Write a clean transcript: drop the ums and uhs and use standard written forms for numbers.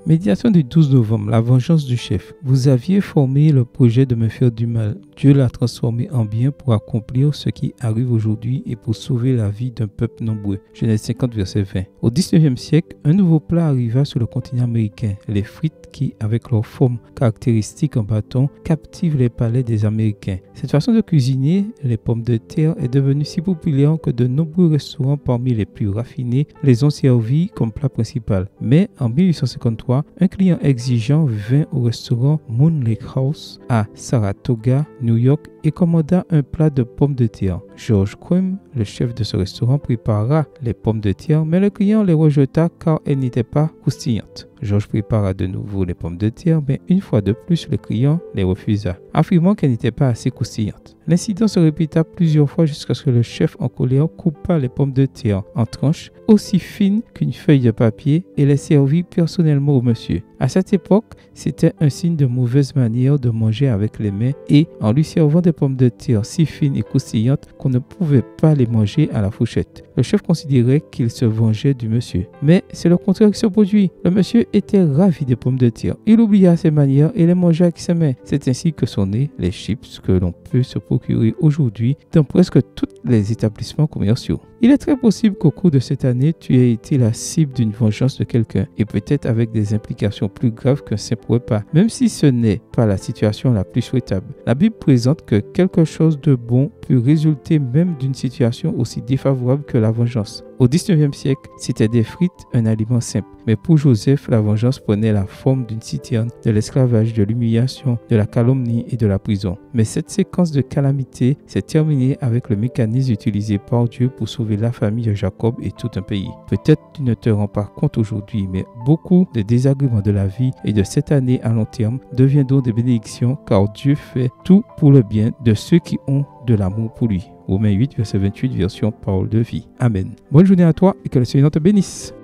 Médiation du 12 novembre, la vengeance du chef. Vous aviez formé le projet de me faire du mal. Dieu l'a transformé en bien pour accomplir ce qui arrive aujourd'hui et pour sauver la vie d'un peuple nombreux. Genèse 50, verset 20. Au 19e siècle, un nouveau plat arriva sur le continent américain, les frites qui, avec leur forme caractéristique en bâton, captivent les palais des Américains. Cette façon de cuisiner les pommes de terre est devenue si populaire que de nombreux restaurants parmi les plus raffinés les ont servis comme plat principal. Mais en 1853, un client exigeant vint au restaurant Moon Lake House à Saratoga, New York, et commanda un plat de pommes de terre. George Crumb, le chef de ce restaurant, prépara les pommes de terre, mais le client les rejeta car elles n'étaient pas croustillantes. George prépara de nouveau les pommes de terre, mais une fois de plus, le client les refusa, affirmant qu'elles n'étaient pas assez croustillantes. L'incident se répéta plusieurs fois jusqu'à ce que le chef en colère coupa les pommes de terre en tranches aussi fines qu'une feuille de papier et les servit personnellement au monsieur. À cette époque, c'était un signe de mauvaise manière de manger avec les mains et en lui servant des pommes de terre si fines et croustillantes qu'on ne pouvait pas les manger à la fourchette. Le chef considérait qu'il se vengeait du monsieur. Mais c'est le contraire qui se produit. Le monsieur était ravi des pommes de terre. Il oublia ses manières et les mangea avec ses mains. C'est ainsi que sont nés les chips que l'on peut se procurer aujourd'hui dans presque tous les établissements commerciaux. Il est très possible qu'au cours de cette année, tu aies été la cible d'une vengeance de quelqu'un et peut-être avec des implications plus graves qu'un simple repas, même si ce n'est pas la situation la plus souhaitable. La Bible présente que quelque chose de bon peut résulter même d'une situation aussi défavorable que la vengeance. Au 19e siècle, c'était des frites un aliment simple. Mais pour Joseph, la vengeance prenait la forme d'une citerne, de l'esclavage, de l'humiliation, de la calomnie et de la prison. Mais cette séquence de calamités s'est terminée avec le mécanisme utilisé par Dieu pour sauver la famille de Jacob et tout un pays. Peut-être tu ne te rends pas compte aujourd'hui, mais beaucoup de désagréments de la vie et de cette année à long terme deviendront des bénédictions car Dieu fait tout pour le bien de ceux qui ont de l'amour pour lui. Romains 8, verset 28, version Parole de vie. Amen. Bonne journée à toi et que le Seigneur te bénisse.